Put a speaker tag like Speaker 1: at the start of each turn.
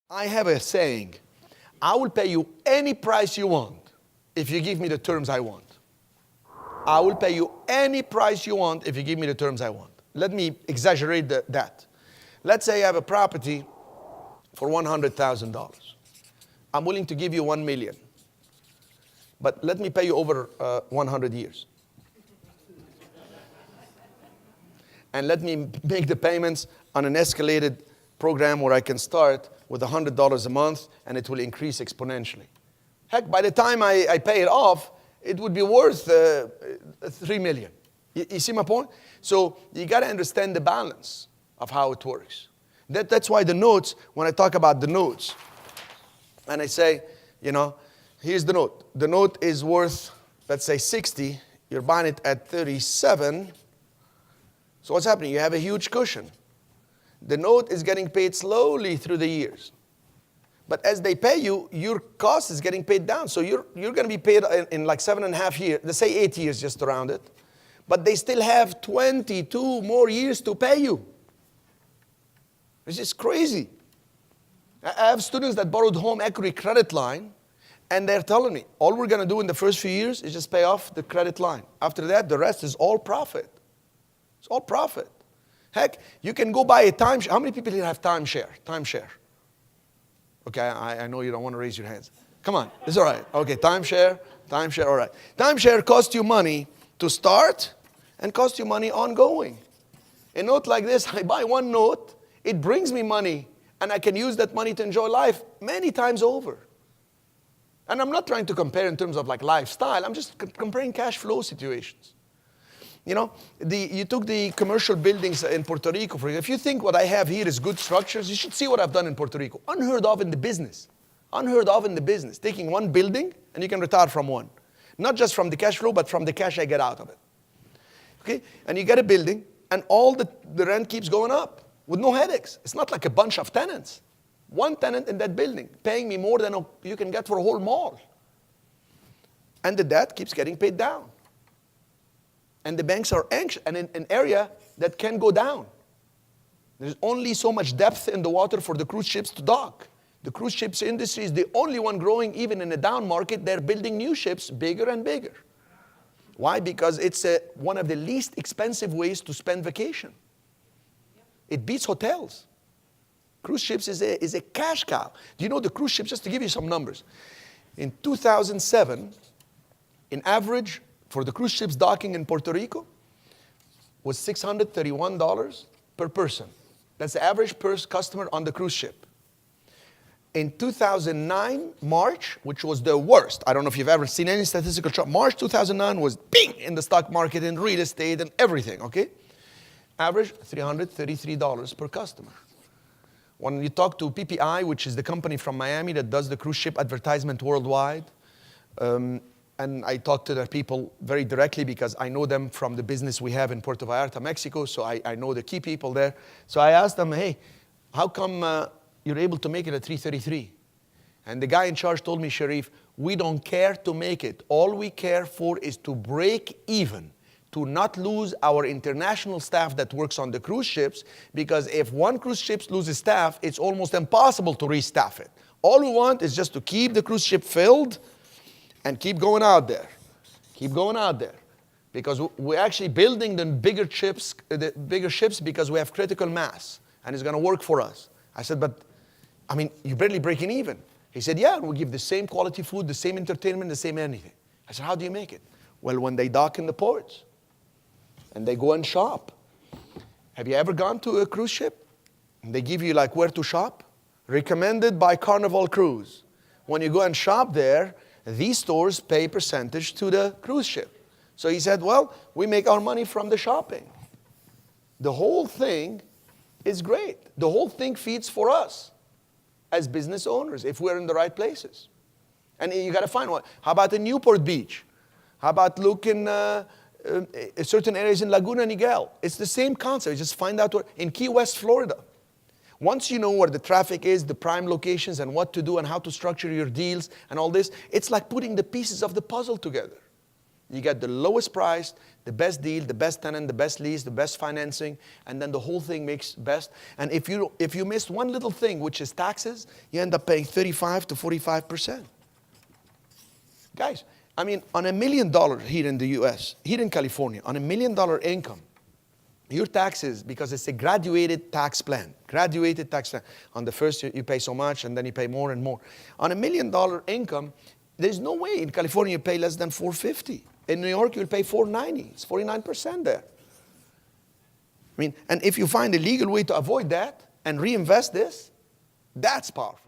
Speaker 1: I have a saying, I will pay you any price you want if you give me the terms I want. I will pay you any price you want if you give me the terms I want. Let me exaggerate that. Let's say I have a property for $100,000. I'm willing to give you $1 million. But let me pay you over 100 years. And let me make the payments on an escalated program where I can start with $100 a month and it will increase exponentially. Heck, by the time I pay it off, it would be worth $3 million. You see my point? So you got to understand the balance of how it works. That's why the notes, when I talk about the notes, and I say, you know, here's the note. The note is worth, let's say 60. You're buying it at 37. So what's happening? You have a huge cushion. The note is getting paid slowly through the years. But as they pay you, your cost is getting paid down. So you're going to be paid in like 7.5 years, let's say 8 years just around it. But they still have 22 more years to pay you. This is crazy. I have students that borrowed home equity credit line, and they're telling me, all we're going to do in the first few years is just pay off the credit line. After that, the rest is all profit. It's all profit. Heck, you can go buy a timeshare. How many people here have timeshare? Timeshare. Okay, I know you don't want to raise your hands. Come on, it's all right. Okay, timeshare, all right. Timeshare costs you money to start and costs you money ongoing. A note like this, I buy one note, it brings me money, and I can use that money to enjoy life many times over. And I'm not trying to compare in terms of like lifestyle, I'm just comparing cash flow situations. You know, you took the commercial buildings in Puerto Rico. If you think what I have here is good structures, you should see what I've done in Puerto Rico. Unheard of in the business. Unheard of in the business. Taking one building and you can retire from one. Not just from the cash flow, but from the cash I get out of it. Okay? And you get a building and all the rent keeps going up with no headaches. It's not like a bunch of tenants. One tenant in that building paying me more than you can get for a whole mall. And the debt keeps getting paid down. And the banks are anxious, and in an area that can go down. There's only so much depth in the water for the cruise ships to dock. The cruise ships industry is the only one growing even in a down market. They're building new ships bigger and bigger. Why? Because it's one of the least expensive ways to spend vacation. It beats hotels. Cruise ships is a cash cow. Do you know the cruise ships, just to give you some numbers. In 2007, in average, for the cruise ships docking in Puerto Rico, was $631 per person. That's the average per customer on the cruise ship. In 2009, March, which was the worst, I don't know if you've ever seen any statistical chart, March 2009 was bing in the stock market and real estate and everything, okay? Average $333 per customer. When you talk to PPI, which is the company from Miami that does the cruise ship advertisement worldwide, and I talk to their people very directly because I know them from the business we have in Puerto Vallarta, Mexico, so I know the key people there. So I asked them, hey, how come you're able to make it at 333? And the guy in charge told me, Cherif, we don't care to make it. All we care for is to break even, to not lose our international staff that works on the cruise ships, because if one cruise ship loses staff, it's almost impossible to restaff it. All we want is just to keep the cruise ship filled and keep going out there. Keep going out there. Because we're actually building the bigger ships because we have critical mass. And it's going to work for us. I said, but, I mean, you're barely breaking even. He said, yeah, we give the same quality food, the same entertainment, the same anything. I said, how do you make it? Well, when they dock in the ports and they go and shop. Have you ever gone to a cruise ship? And they give you like where to shop? Recommended by Carnival Cruise. When you go and shop there, these stores pay percentage to the cruise ship. So he said, well, we make our money from the shopping. The whole thing is great. The whole thing feeds for us as business owners if we're in the right places. And you got to find one. How about in Newport Beach? How about looking certain areas in Laguna Niguel? It's the same concept. Just find out where. In Key West, Florida. Once you know where the traffic is, the prime locations, and what to do and how to structure your deals and all this, it's like putting the pieces of the puzzle together. You get the lowest price, the best deal, the best tenant, the best lease, the best financing, and then the whole thing makes best. And if you missed one little thing, which is taxes, you end up paying 35 to 45%. Guys, I mean, on $1 million here in the US, here in California, on $1 million income, your taxes, because it's a graduated tax plan. On the first you pay so much, and then you pay more and more. On $1 million income, there's no way in California you pay less than $450. In New York, you'll pay $490. It's 49% there. I mean, and if you find a legal way to avoid that and reinvest this, that's powerful.